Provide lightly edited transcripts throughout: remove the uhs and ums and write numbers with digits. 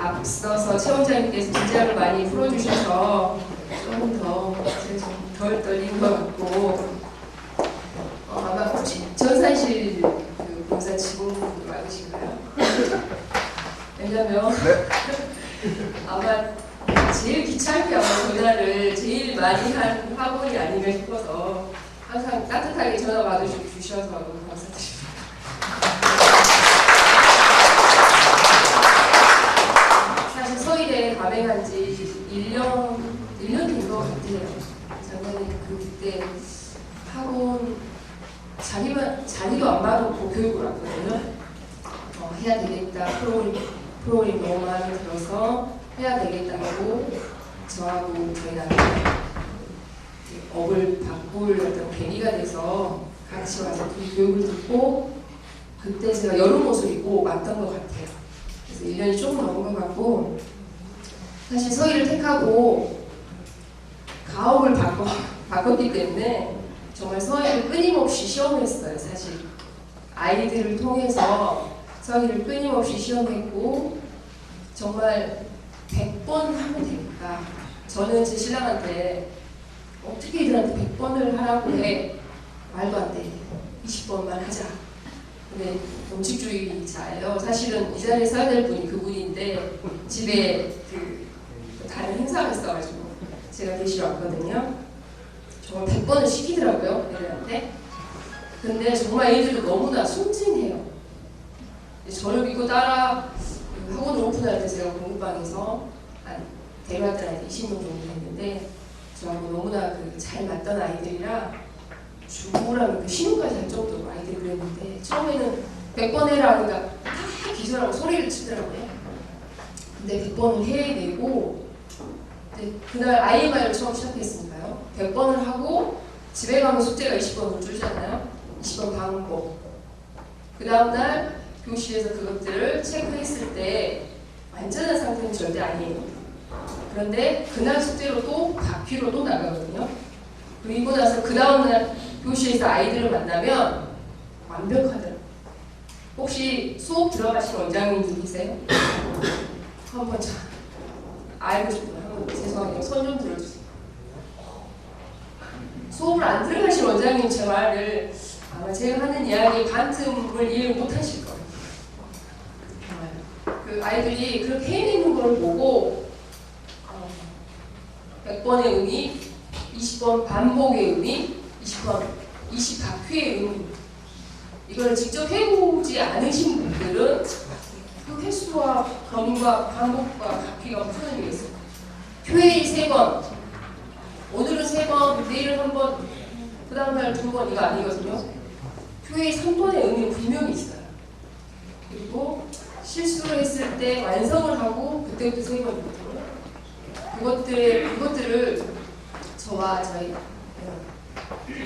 앞서서 최 원장님께서 긴장을 많이 풀어주셔서 조금 더 덜 떨린 것 같고 아마 전산실 그 본사 직원분도 맞으신가요? 왜냐면 아마 제일 귀찮게 아마 전화를 제일 많이 한 학원이 아닌가 싶어서 항상 따뜻하게 전화 받아주셔서 너무 감사드립니다. 사실 서울에 가맹한 지 1년 된 것 같아요. 작년에 그때 학원 자리도 안 봐놓고 교육을 왔거든요. 해야 되겠다. 프로그램 너무 마음에 들어서 해야 되겠다고 저하고 저희 남편이 업을 바꿀 어떤 계기가 돼서 같이 와서 그 교육을 듣고 그때 제가 여름 옷을 입고 왔던 것 같아요. 그래서 1년이 조금 넘은 것 같고 사실 서희를 택하고 가업을 바꿨기 때문에 정말 서희를 끊임없이 시험했어요. 사실 아이들을 통해서 서희를 끊임없이 시험했고 정말 100번 하면 되니까 저는 제 신랑한테 어떻게 이들한테 100번을 하라고 해. 말도 안 돼. 20번만 하자. 근데 원칙주의자예요. 사실은 이 자리에 서야 될 분이 그분인데 집에 다른 행사가 있어가지고 제가 계시러 왔거든요. 정말 100번을 시키더라고요. 애들한테. 근데 정말 애들도 너무나 순진해요. 저를 믿고 따라 학원 오픈할 때 제가 공부방에서 데려왔던 20명 정도 했는데 저하고 너무나 잘 맞던 아이들이라 죽으라면 그 신호까지 할 정도로 아이들이 그랬는데 처음에는 100번 해라 하니까 다 기절하고 소리를 치더라고요. 근데 100번을 해내고 그날 IMR을 처음 시작했으니까요. 100번을 하고 집에 가면 숙제가 20번을 줄잖아요. 20번 반복. 그 다음날 교실에서 그것들을 체크했을 때 완전한 상태는 절대 아니에요. 그런데 그날 숙제로 또 바퀴로 또 나가거든요. 그리고 나서 그 다음날 교실에서 아이들을 만나면 완벽하더라고요. 혹시 수업 들어가신 원장님들 계세요? 한번 알고 싶어요. 한번 죄송해요. 손 좀 들어주세요. 수업을 안 들어가신 원장님 제 말을 아마 제가 하는 이야기 반쯤을 이해 못 하실 거예요. 그 아이들이 그렇게 해내는 걸 보고 100번의 의미, 20번 반복의 의미, 20바퀴의 의미 이걸 직접 해보지 않으신 분들은 그 횟수와 범위와 반복과 바퀴가 무슨 의미겠어요? 교회에 3번, 오늘은 3번, 내일은 1번, 그 다음날 2번 이거 아니거든요. 교회에 3번의 의미는 분명히 있어요. 그리고 실수를 했을 때 완성을 하고 그때부터 3번이거든요. 그것들을 저와 저희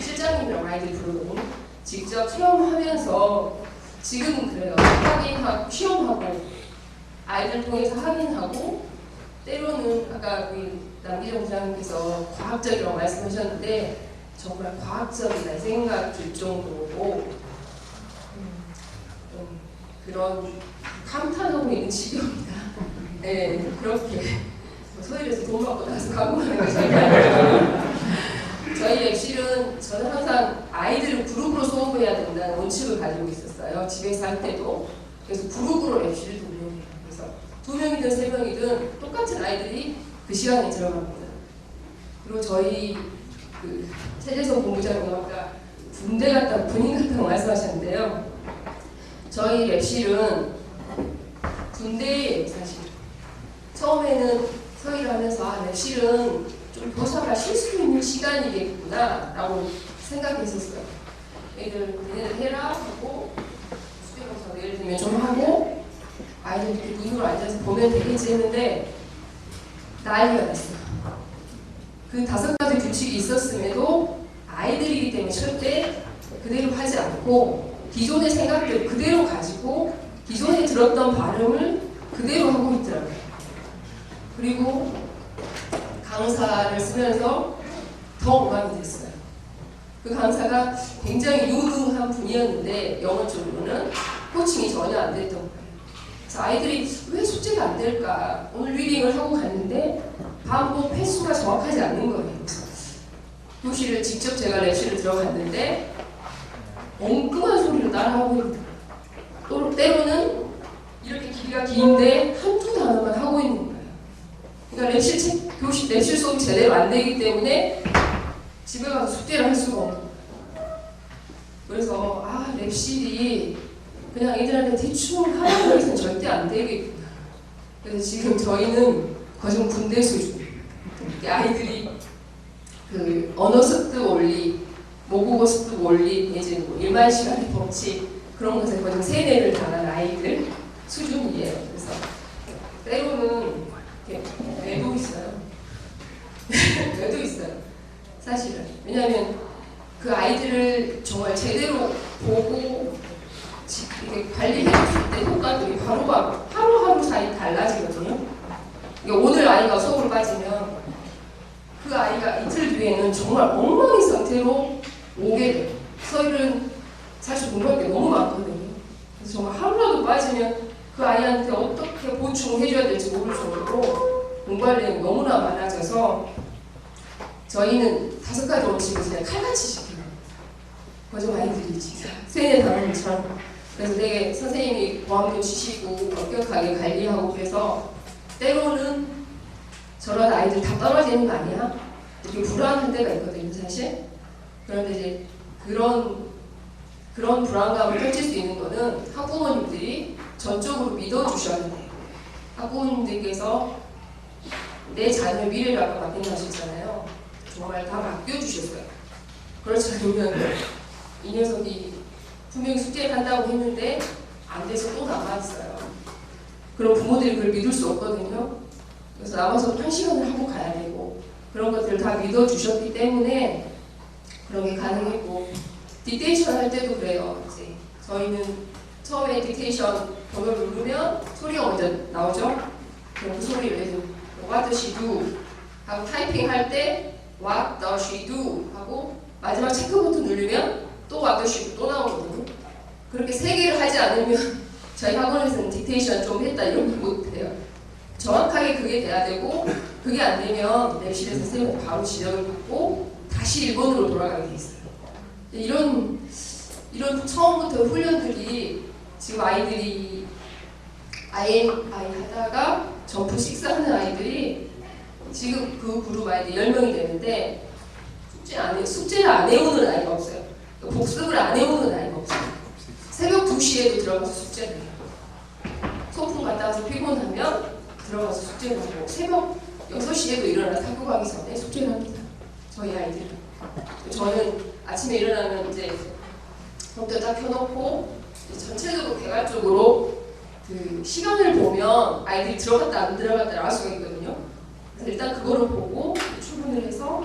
실장님이랑 아이들이 부르거든요. 직접 체험하면서 지금은 그래요. 확인하고 시험하고 아이들 통해서 확인하고 때로는 아까 우리 남기정 부장님께서 과학적이라고 말씀하셨는데 정말 과학적이다 생각 들 정도로 그런 감탄하고 있는 지경이다. 네, 그렇게 서울에서 돈 받고 나서 가고하는 게 저희 앱실은 저는 항상 아이들을 그룹으로 수업해야 된다는 원칙을 가지고 있었어요. 집에서 할 때도. 그래서 그룹으로 앱실을 운영해요. 그래서 2명이든 3명이든 똑같은 아이들이 그 시간에 들어갑니다. 그리고 저희 최재성 본부장님 아까 군대 갔다 군인 같다고 말씀하셨는데요. 저희 랩실은 군대에 사실 처음에는 서희를 하면서 랩실은 좀 교사가 쉴 수 있는 시간이겠구나 라고 생각했었어요. 애들 얘네들 해라 하고 수행검사 예를 들면 좀 하고 아이들 이렇게 눈으로 앉아서 보면 되겠지 했는데 난리가 났어요. 그 5가지 규칙이 있었음에도 아이들이기 때문에 절대 그대로 하지 않고 기존의 생각들 그대로 가지고 기존에 들었던 발음을 그대로 하고 있더라고요. 그리고 강사를 쓰면서 더 엉망이 됐어요. 그 강사가 굉장히 유능한 분이었는데 영어 쪽으로는 코칭이 전혀 안 됐던 거예요. 그래서 아이들이 왜 숙제가 안 될까? 오늘 리딩을 하고 갔는데 반복 횟수가 정확하지 않는 거예요. 교실을 직접 제가 랩실을 들어갔는데 엉끔한 소리를 따라하고 있는 거예요. 또 때로는 이렇게 길이가 긴데 한두 단어만 하고 있는 거예요. 그러니까 교실 랩실 수업이 제대로 안 되기 때문에 집에 가서 숙제를 할 수가 없는 거예요. 그래서 랩실이 그냥 애들한테 대충 하라고 해서는 절대 안 되겠구나. 그래서 지금 저희는 과정 군대 수준. 아이들이 그 언어 습득 원리, 모국어 습득 원리, 이제 뭐 일반 시간의 법칙 그런 것에 거의 세뇌를 당한 아이들 수준이에요. 그래서 때로는 외도 있어요. 외도 있어요. 사실은. 왜냐하면 그 아이들을 정말 제대로 보고 이렇게 관리해 줄 때 효과들이 바로바로 하루하루 사이 달라지거든요. 그러니까 오늘 아이가 수업을 빠지면 그 아이가 이틀 뒤에는 정말 엉망인 상태로 오게 돼요. 저희는 사실 공부할 게 너무 많거든요. 그래서 정말 하루라도 빠지면 그 아이한테 어떻게 보충을 해줘야 될지 모를 정도로 공부할 내용이 너무나 많아져서 저희는 5가지 원칙을 그냥 칼같이 지켜요. 거저 아이들이 진짜 세뇌 당한 것처럼. 그래서 되게 선생님이 보안도 주시고 엄격하게 관리하고 그래서 때로는 저런 아이들 다 떨어지는 거 아니야? 이렇게 불안한 때가 있거든요, 사실. 그런데 이제 그런 불안감을 펼칠 수 있는 거는 학부모님들이 전적으로 믿어주셔야 돼요. 학부모님들께서 내 자녀의 미래를 아까 맡긴다 하셨잖아요. 정말 다 맡겨주셨어요. 그렇지 않으면 이 녀석이 분명히 숙제를 한다고 했는데 안 돼서 또 남아있어요. 그럼 부모들이 그걸 믿을 수 없거든요. 그래서 남아서 1시간을 하고 가야 되고 그런 것들을 다 믿어주셨기 때문에 그런 게 가능했고 딕테이션 할 때도 그래요. 이제 저희는 처음에 딕테이션 번호를 누르면 소리가 먼저 나오죠. 그럼 그 소리를 What does she do? 하고 타이핑 할 때 What does she do? 하고 마지막 체크 버튼 누르면 또 What does she do? 또 나오거든요. 그렇게 3개를 하지 않으면 저희 학원에서는 딕테이션 좀 했다 이런 걸 못해요. 정확하게 그게 돼야 되고 그게 안 되면 랩실에서 선생님한테 바로 지적을 받고 다시 일본으로 돌아가게 돼 있어요. 이런 처음부터 훈련들이 지금 아이들이 IMI 하다가 점프 6 하는 아이들이 지금 그 그룹 아이들 10명이 되는데 숙제를 안 해오는 아이가 없어요. 복습을 안 해오는 아이가 없어요. 새벽 2시에도 들어가서 숙제를 해요. 소풍 갔다 와서 피곤하면 들어가서 숙제를 하고 새벽 6시에도 일어나서 학교 가기 전에 숙제를 합니다. 저희 아이들은. 저는 아침에 일어나면 이제 컴퓨터 딱 켜놓고 전체적으로 개괄적으로 그 시간을 보면 아이들이 들어갔다 안 들어갔다 알 수가 있거든요. 그래서 일단 그거를 보고 출근을 해서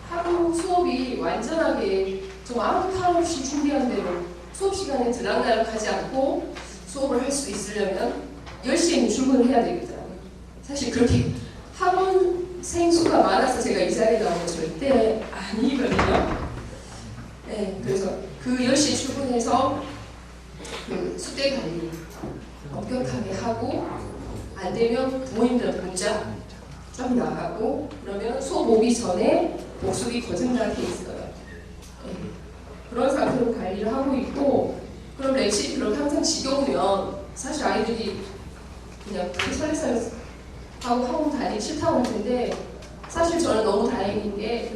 하루 수업이 완전하게 좀 아무 탈 없이 준비한 대로 수업 시간에 들락날락하지 않고 수업을 할 수 있으려면 10시에는 출근을 해야 되겠더라고요. 사실 그렇게 학원생 수가 많아서 제가 이 자리에 나온 건 절대 아니거든요. 네, 그래서 그 10시에 출근해서 그 숙제 관리 엄격하게 하고 안 되면 부모님들한테 문자 좀 나가고 그러면 수업 오기 전에 복습이 거듭나게 있어요. 네, 그런 상태로 관리를 하고 있고 그럼 랩실이 그렇게 항상 지겨우면 사실 아이들이 그냥 살살살 하고 학원 다니기 싫다고 할 텐데 사실 저는 너무 다행인 게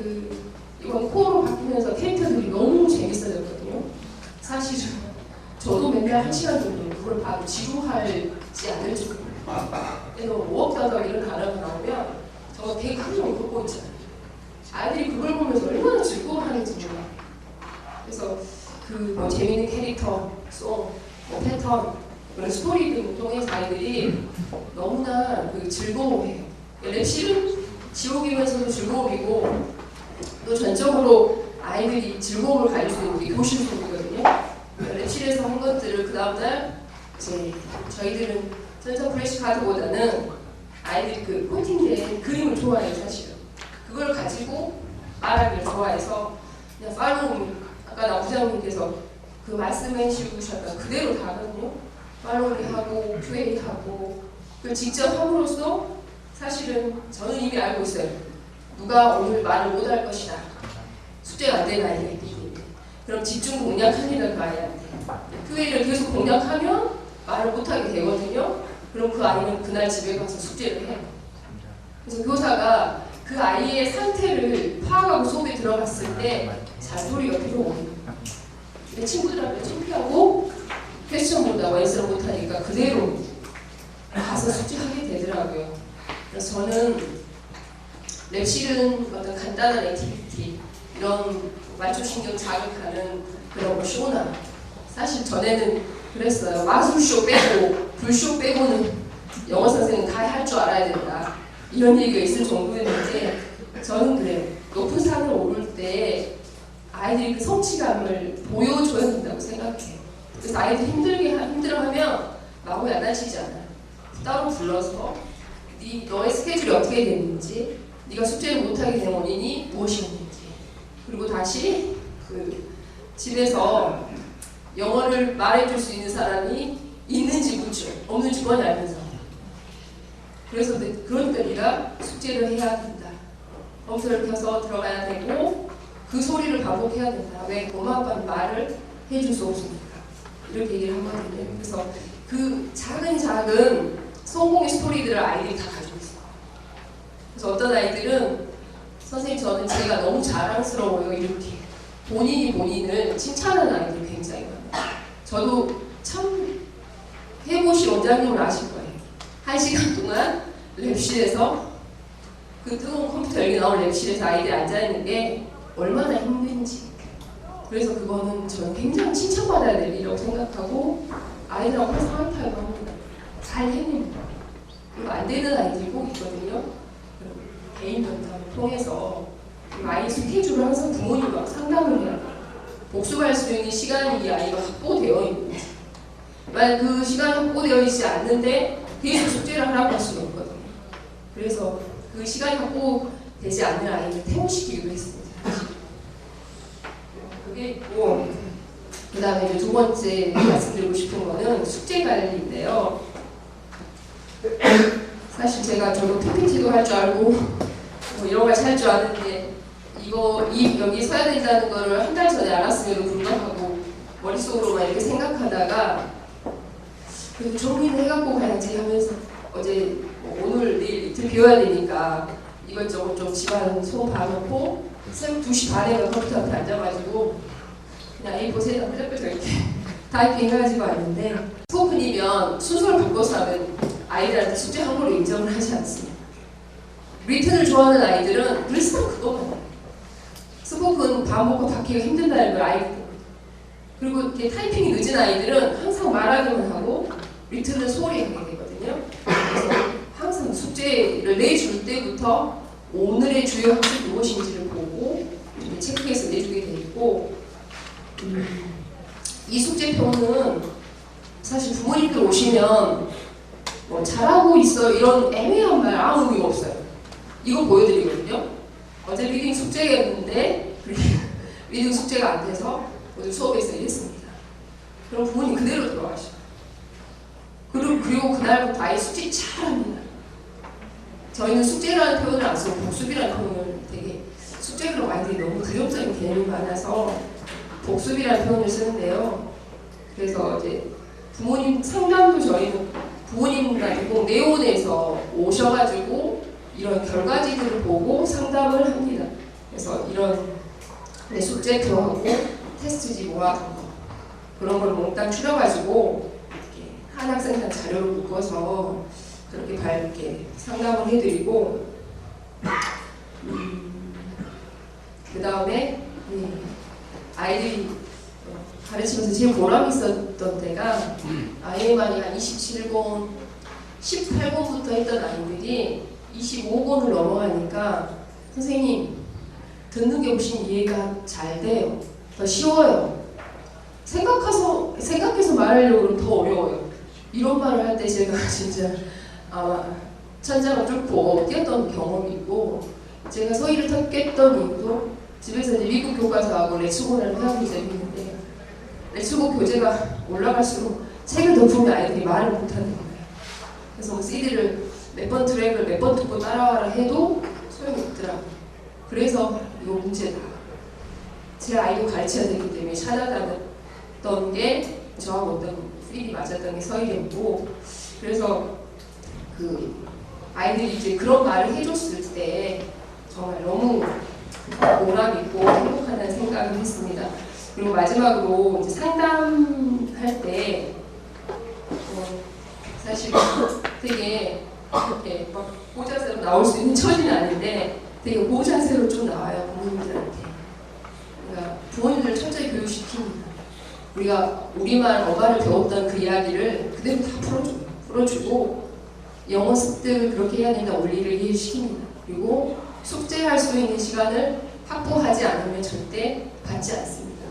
이번 코어로 바뀌면서 캐릭터들이 너무 재밌어졌거든요. 사실은 저도 맨날 1시간 정도 그걸 봐도 지루하지 않을 정도. 그래서 워크다더 이런 단어가 나오면 저거 되게 감정이 돋고 있잖아요. 아이들이 그걸 보면서 얼마나 즐거워하는지 몰라요. 그래서 뭐 재미있는 캐릭터, 송, 패턴, 그런 스토리 등을 통해서 아이들이 너무나 즐거워해요. 랩실은 지옥이면서도 즐거움이고 또 전적으로 아이들이 즐거움을 가질 수 있는 게 교실 수업이거든요. 랩실에서 한 것들을 그 다음날 이제 저희들은 전자 플래시 카드보다는 아이들이 그 코팅된 그림을 좋아해요, 사실은. 그걸 가지고 말하기를 좋아해서 그냥 팔로우, 아까 나 부장님께서 그 말씀해 주셨던 그대로 다 하거든요. 팔로우하고 플레이하고 그 직접 함으로써 사실은 저는 이미 알고 있어요. 누가 오늘 말을 못할 것이다. 숙제가 안 되는 아이가 있기 때문에. 그럼 집중 공략합니다. 그 아이한테. 토요일을 계속 공략하면 말을 못하게 되거든요. 그럼 그 아이는 그날 집에 가서 숙제를 해요. 그래서 교사가 그 아이의 상태를 파악하고 수업에 들어갔을 때 잔소리가 필요해요. 내 친구들한테 창피하고 퀘스천보다 완수를 못하니까 그대로 가서 숙제하게 되더라고요. 그래서 저는 랩실은 어떤 간단한 액티비티, 이런 말초신경 자극하는 그런 쇼나, 사실 전에는 그랬어요. 마술쇼 빼고 불쇼 빼고는 영어 선생님 다 할 줄 알아야 된다, 이런 얘기가 있을 정도였는데, 저는 그래요. 높은 산을 오를 때 아이들이 그 성취감을 보여줘야 된다고 생각해요. 그래서 아이들이 힘들어하면 마구 야단치지 않아요. 따로 불러서 너의 스케줄이 어떻게 됐는지, 네가 숙제를 못하게 된 원인이 무엇이었는지, 그리고 다시 그 집에서 영어를 말해줄 수 있는 사람이 있는지 묻죠. 없는지 뻔히 알면서. 그래서 그러니까 네가 숙제를 해야 된다. 컴퓨터를 켜서 들어가야 되고 그 소리를 반복해야 된다. 왜? 엄마 아빠는 말을 해줄 수 없으니까. 이렇게 얘기를 하거든요. 그래서 그 작은 성공의 스토리들을 아이들이 다 가지고 있어요. 그래서 어떤 아이들은 선생님 저는 제가 너무 자랑스러워요, 이렇게 본인이 본인을 칭찬하는 아이들이 굉장히 많아요. 저도 참 해보신 원장님을 아실 거예요. 1시간 동안 랩실에서 그 뜨거운 컴퓨터 열기 나온 랩실에서 아이들이 앉아있는 게 얼마나 힘든지, 그래서 그거는 저는 굉장히 칭찬받아야 될 일이라고 생각하고 아이들하고 항상 한타를 합니다. 잘 해냅니다. 그리고 안 되는 아이들이 꼭 있거든요. 개인 면담을 통해서 아이 스케줄을 항상 부모님과 상담을 해야 돼요. 복습할 수 있는 시간이 이 아이가 확보되어 있는지. 만약 그 시간이 확보되어 있지 않는데 계속 숙제를 하라고 할 수는 없거든요. 그래서 그 시간이 확보되지 않는 아이를 퇴원시키기도 했습니다. 그게 있고, 그 다음에 두 번째 말씀드리고 싶은 거는 숙제 관리인데요. 사실 저도 PPT도 할 줄 알고 뭐 이런 걸 할 줄 아는데 여기 서야 된다는 거를 한 달 전에 알았음에도 불구하고 머릿속으로만 이렇게 생각하다가 그래도 정리를 해갖고 가야지 하면서 어제 오늘 내일 이틀 비워야 되니까 이것저것 좀 집안 손 봐놓고 새벽 2시 반에 컴퓨터 앞에 앉아가지고 그냥 A4세에다 끄적끄적 이렇게 타이핑 해가지고 왔는데, 스포큰이면 순서를 바꿔서 하면 아이들한테 숙제 한 걸로 인정을 하지 않습니다. 리튼을 좋아하는 아이들은 늘상 그것만 해요. 스포큰 밥 먹고 받기가 힘든다는 걸 알기 때문에. 그리고 이렇게 타이핑이 늦은 아이들은 항상 말하기만 하고 리튼을 소홀히 하게 되거든요. 그래서 항상 숙제를 내줄 때부터 오늘의 주요 학습 무엇인지를 보고 체크해서 내주게 돼 있고, 이 숙제표는 사실 부모님들 오시면 뭐 잘하고 있어 이런 애매한 말 아무 의미가 없어요. 이거 보여드리거든요. 어제 리딩 숙제였는데 리딩 숙제가 안 돼서 오늘 수업에서 이랬습니다. 그럼 부모님 그대로 들어가시죠. 그리고 그날부터 아이 숙제 잘합니다. 저희는 숙제라는 표현을 안 쓰고 복습이라는 표현을 되게, 숙제로 아이들이 너무 두렵적인 개념이 많아서 복습이라는 표현을 쓰는데요. 그래서 이제 부모님 상담도 저희는 부모님과 꼭 네온에서 오셔가지고 이런 결과지들을 보고 상담을 합니다. 그래서 이런 숙제표하고 테스트지 모아둔 거, 그런 걸 몽땅 추려가지고 이렇게 한 학생당 자료를 묶어서 그렇게 밝게 상담을 해드리고, 그 다음에 아이들이 가르치면서 제일 보람 있었던 때가 IMR이 한 27권, 18권부터 했던 아이들이 25권을 넘어가니까 선생님 듣는 게 훨씬 이해가 잘 돼요. 더 쉬워요. 생각해서 말하려고 그러면 더 어려워요. 이런 말을 할 때 제가 진짜 아마 천장을 뚫고 뛰었던 경험이 있고, 제가 서희를 탔겠던 이유도 집에서 이제 미국 교과서하고 렛츠고를 하고 있는데 렛츠고 교재가 올라갈수록 책을 덮으면 아이들이 말을 못하는 거예요. 그래서 뭐 CD를 몇 번 트랙을 몇 번 듣고 따라와라 해도 소용이 없더라고요. 그래서 이거 문제다. 제 아이도 가르쳐야 되기 때문에 찾아다녔던 게 저하고 어떤 필이 맞았던 게 서희대고, 그래서 그 아이들이 이제 그런 말을 해줬을 때 정말 너무 보람 있고 행복하다는 생각을 했습니다. 그리고 마지막으로 이제 상담할 때 사실 되게 이렇게 막 고자세로 나올 수 있는 처지는 아닌데 되게 고자세로 좀 나와요, 부모님들한테. 그러니까 부모님들을 철저히 교육시킵니다. 우리가 우리말 어바를 배웠던 그 이야기를 그대로 다 풀어주고 영어 습득을 그렇게 해야 된다 원리를 이해시킵니다. 그리고 숙제할 수 있는 시간을 확보하지 않으면 절대 받지 않습니다.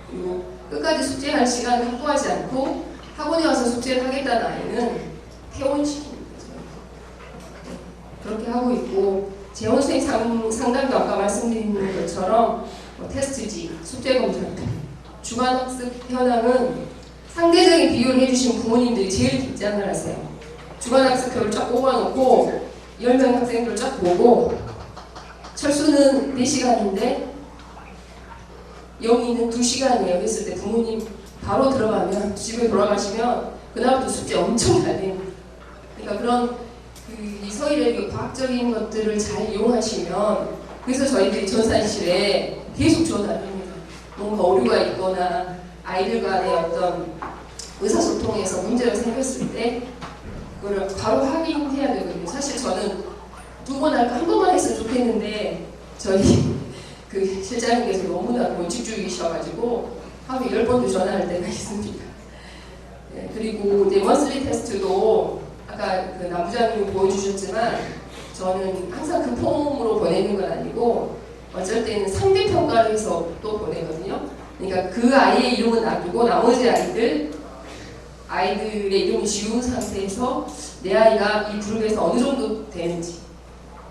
그리고 끝까지 숙제할 시간을 확보하지 않고 학원에 와서 숙제를 하겠다는 아이는 퇴원시킵니다. 그렇게 하고 있고, 재원 선생님 상담도 아까 말씀드린 것처럼 테스트지, 숙제 검사표, 주간학습 현황은 상대적인 비교를 해주신 부모님들이 제일 긴장을 하세요. 주간학습표를 쫙 뽑아놓고 10명 학생들 쫙 보고 철수는 4시간인데 영희는 2시간이에요 했을 때 부모님 바로 들어가면, 집에 돌아가시면 그날부터 숙제 엄청 잘 됩니다. 그러니까 그런 이 서희의 과학적인 것들을 잘 이용하시면, 그래서 저희들이 전산실에 계속 전화를 합니다. 뭔가 오류가 있거나 아이들 간의 어떤 의사소통에서 문제가 생겼을 때 그걸 바로 확인해야 되거든요. 사실 저는 2번 할까 1번만 했으면 좋겠는데 저희 그 실장님께서 너무나 원칙주의이셔가지고 하루에 10번도 전화할 때가 있습니다. 네, 그리고 이제 원슬리 테스트도 아까 그 남부장님이 보여주셨지만 저는 항상 그 폼으로 보내는 건 아니고 어쩔 때는 상대평가를 해서 또 보내거든요. 그러니까 그 아이의 이름은 놔두고 나머지 아이들의 이름을 지운 상태에서 내 아이가 이 그룹에서 어느 정도 되는지,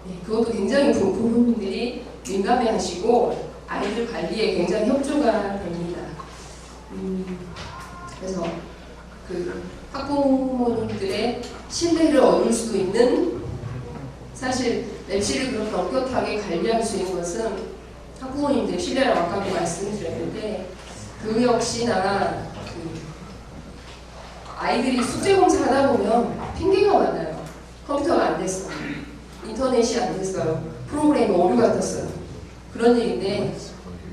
네, 그것도 굉장히 부모님들이 민감해 하시고 아이들 관리에 굉장히 협조가 됩니다. 그래서 그 학부모님들의 신뢰를 얻을 수 있는, 사실 랩실을 그렇게 엄격하게 관리할 수 있는 것은 학부모님들의 신뢰라고 아까도 말씀드렸는데, 그 역시나 아이들이 숙제 검사 하다 보면 핑계가 많아요. 컴퓨터가 안 됐어요. 인터넷이 안 됐어요. 프로그램이 오류가 떴어요. 그런 얘기인데,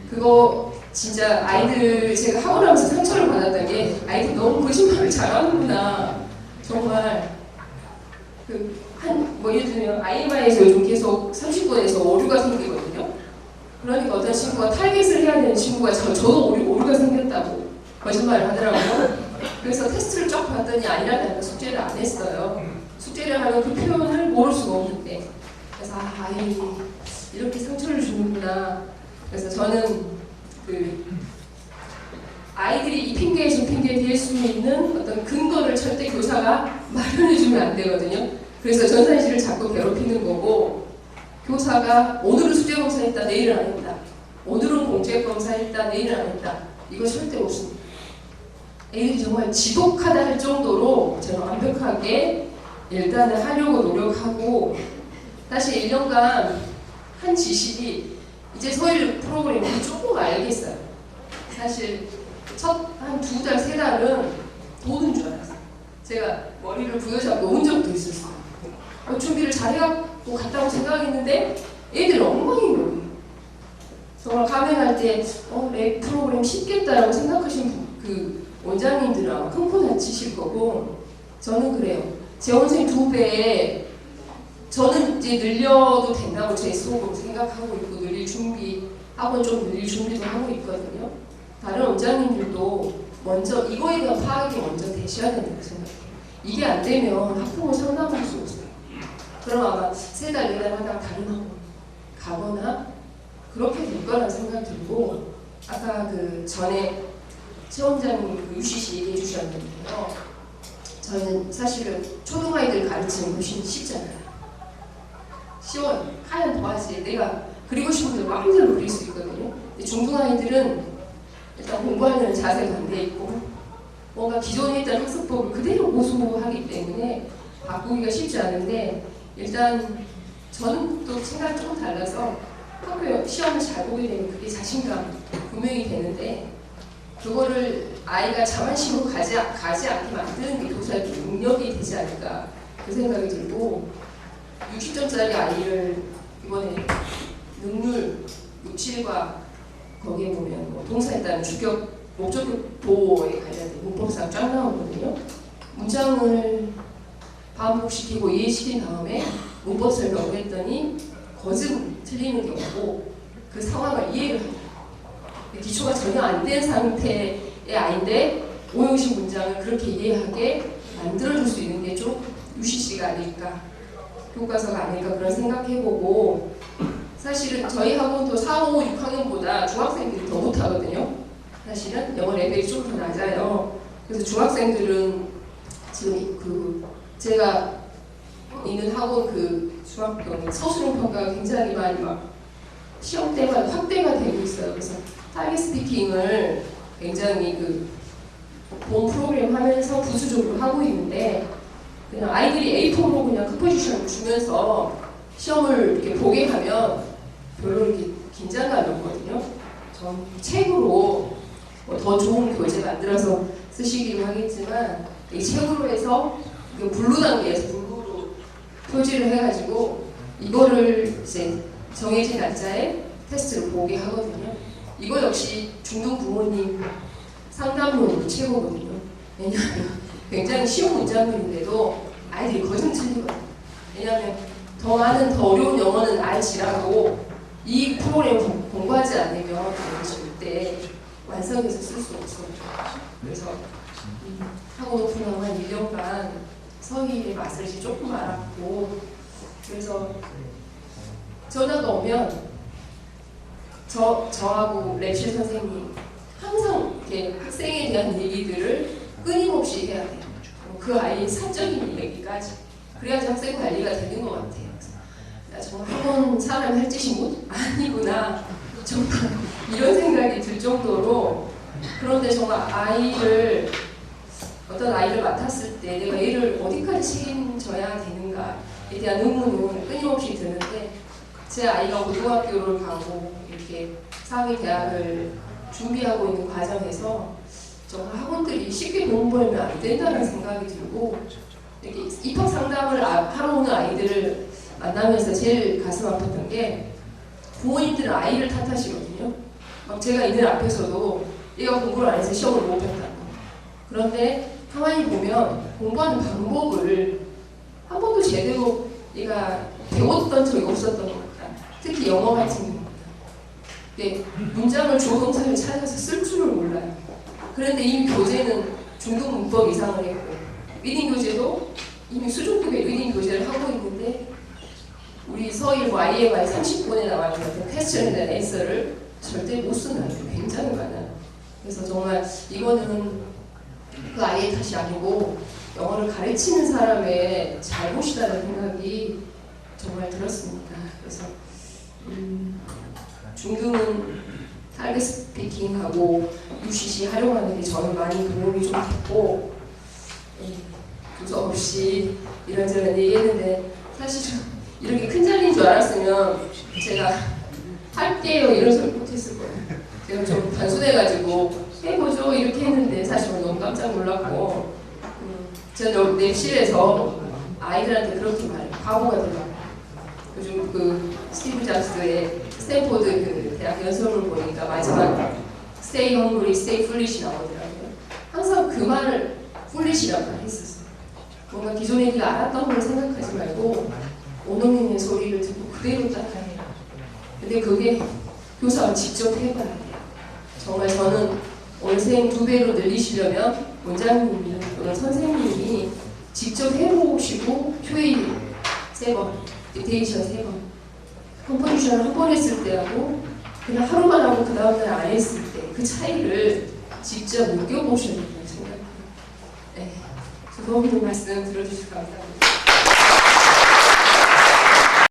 그거 진짜 아이들, 제가 학원 하면서 상처를 받았던 게 아이들 너무 거짓말을 잘하는구나. 정말 뭐 예를 들면 IMI에서 요즘 계속 30분에서 오류가 생기거든요. 그러니까 어떤 친구가 타겟을 해야 되는 친구가 저도 오류가 생겼다고 거짓말을 하더라고요. 그래서 테스트를 쫙 봤더니 아니라는 숙제를 안 했어요. 숙제를 하면 그 표현을 모를 수가 없는데, 그래서 아이 이렇게 상처를 주는구나. 그래서 저는 아이들이 이 핑계에 저 핑계에 댈 수 있는 어떤 근거를 절대 교사가 마련해주면 안 되거든요. 그래서 전산실을 자꾸 괴롭히는 거고, 교사가 오늘은 숙제 검사했다 내일은 안 했다, 오늘은 공책 검사했다 내일은 안 했다, 이거 절대 없습니다. 애들이 정말 지독하다 할 정도로 저는 완벽하게 일단은 하려고 노력하고, 사실 1년간 한 지식이 이제 서희 프로그램을 조금 알겠어요. 사실 첫 한 2달, 3달은 도는 줄 알았어요. 제가 머리를 부여잡고 온 적도 있었어요. 준비를 잘해갖고 갔다고 생각했는데 애들 엉망인 거예요. 정말 감행할 때 내 프로그램 쉽겠다라고 생각하신 그 원장님들은 아마 큰코 다치실 거고, 저는 그래요. 재원생 2배에 저는 이제 늘려도 된다고 제 속으로 생각하고 있고, 늘릴 준비, 학원 좀 늘릴 준비도 하고 있거든요. 다른 원장님들도 먼저 이거에 대한 파악이 먼저 되셔야 된다고 생각해요. 이게 안 되면 학부모 상담할 수 없어요. 그럼 아마 3달, 4달 하다가 다른 학원 가거나 그렇게 될 거라는 생각이 들고, 아까 그 전에 최 원장님 그 UCC 얘기해 주셨는데요. 저는 사실은 초등아이들 가르치는 거 훨씬 쉽잖아요. 쉬워요. 하면 더하지. 내가 그리고 싶은 대로 마음대로 그릴 수 있거든요. 근데 중등아이들은 일단 공부하는 자세가 안 돼 있고, 뭔가 기존에 있던 학습법을 그대로 고수하기 때문에 바꾸기가 쉽지 않은데 일단 저는 또 생각이 조금 달라서 학교 시험을 잘 보게 되면 그게 자신감 분명히 되는데 그거를 아이가 자만심으로 가지 않게 만드는 게 교사의 능력이 되지 않을까 그 생각이 들고 60점짜리 아이를 이번에 능률 67과 거기에 보면 뭐 동사에 따른 주격, 목적격 보호에 관련된 문법상 쫙 나오거든요. 문장을 반복시키고 이해시킨 다음에 문법 설명을 했더니 거듭 틀리는 게 없고 그 상황을 이해를 합니다. 기초가 전혀 안 된 상태의 아이인데 오용식 문장을 그렇게 이해하게 만들어줄 수 있는 게 좀 UCC가 아닐까, 교과서가 아닐까 그런 생각해보고 사실은 저희 학원도 4, 5, 6학년보다 중학생들이 더 못하거든요. 사실은 영어 레벨이 좀 더 낮아요. 그래서 중학생들은 지금 제가 있는 학원 중학교 서술형 평가가 굉장히 많이 막 시험 때마다 확대가 되고 있어요. 그래서 타겟 스피킹을 굉장히 본 프로그램 하면서 부수적으로 하고 있는데 그냥 아이들이 A4로 그냥 컴포지션을 주면서 시험을 이렇게 보게 하면 별로 이렇게 긴장감이 없거든요. 전 책으로 더 좋은 교재 만들어서 쓰시기도 하겠지만 이 책으로 해서 블루 단계에서 블루로 표지를 해가지고 이거를 이제 정해진 날짜에 테스트를 보게 하거든요. 이거 역시 중등 부모님 상담론 최고거든요. 왜냐하면 굉장히 쉬운 문장들인데도 아이들이 거듭 틀리거든요. 왜냐하면 더 많은 더 어려운 영어는 알지라도 이 프로그램 공부하지 않으면 절대 완성해서 쓸 수 없어요. 그래서 학원 오픈하고 한 1년간 서희의 맛을 이제 조금 알았고 그래서 전화가 오면 저하고 랩실 선생님 항상 이렇게 학생에 대한 얘기들을 끊임없이 해야 돼요. 그 아이의 사적인 얘기까지. 그래야지 학생 관리가 되는 것 같아요. 그래서 정말 학원 사람이 할 짓이 아니구나. 정말 이런 생각이 들 정도로 그런데 정말 어떤 아이를 맡았을 때 내가 얘를 어디까지 책임져야 되는가에 대한 의문은 끊임없이 드는데 제 아이가 고등학교를 가고 이렇게 사회대학을 준비하고 있는 과정에서 정말 학원들이 쉽게 돈 벌면 안 된다는 생각이 들고 이렇게 입학 상담을 하러 오는 아이들을 만나면서 제일 가슴 아팠던 게 부모님들은 아이를 탓하시거든요. 막 제가 이들 앞에서도 얘가 공부를 안 해서 시험을 못 봤다고. 그런데 가만히 보면 공부하는 방법을 한 번도 제대로 얘가 배웠던 적이 없었던 것 같다. 특히 영어 같은 경우는. 네, 문장을 조동사를 찾아서 쓸 줄을 몰라요. 그런데 이미 교재는 중등 문법 이상을 했고 리딩 교재도 이미 수준급의 리딩 교재를 하고 있는데 우리 서희 YMI 30분에 나와 있는 퀘스천에 대한 앤서를 절대 못 쓰는 아이들이 굉장히 많아요. 그래서 정말 이거는 그 아이의 탓이 아니고 영어를 가르치는 사람의 잘못이라는 생각이 정말 들었습니다. 그래서 중등은 타겟 스피킹하고 UCC 활용하는 게 저는 많이 도움이 좀 됐고 교사 없이 이런저런 얘기했는데 사실은 이렇게 큰 자리인 줄 알았으면 제가 할게요 이런 소리 못했을 거예요. 제가 좀 단순해가지고 해보죠 이렇게 했는데 사실 너무 깜짝 놀랐고 저는 랩실에서 아이들한테 그렇게 말해요. 바보가 되라고. 요즘 스티브 잡스의 스탠포드 대학 연설을 보니까 마지막 Stay hungry, stay foolish 나오더라고요. 항상 그 말을 foolish라고 했었어요. 뭔가 기존에 네가 알았던 걸 생각하지 말고 원어민의 소리를 듣고 그대로 따라해라. 근데 그게 교사가 직접 해봐야 돼요. 정말 저는 원생 2배로 늘리시려면 원장님이 또는 선생님이 직접 해보시고 QA 3번, 딕테이션 3번, 컴포지션을 한 번 했을 때하고 그냥 하루만 하고 그 다음날 안 했을 때 그 차이를 직접 느껴보셔야 된다고 생각해요. 네, 두고 없는 말씀 들어주셔서 감사합니다.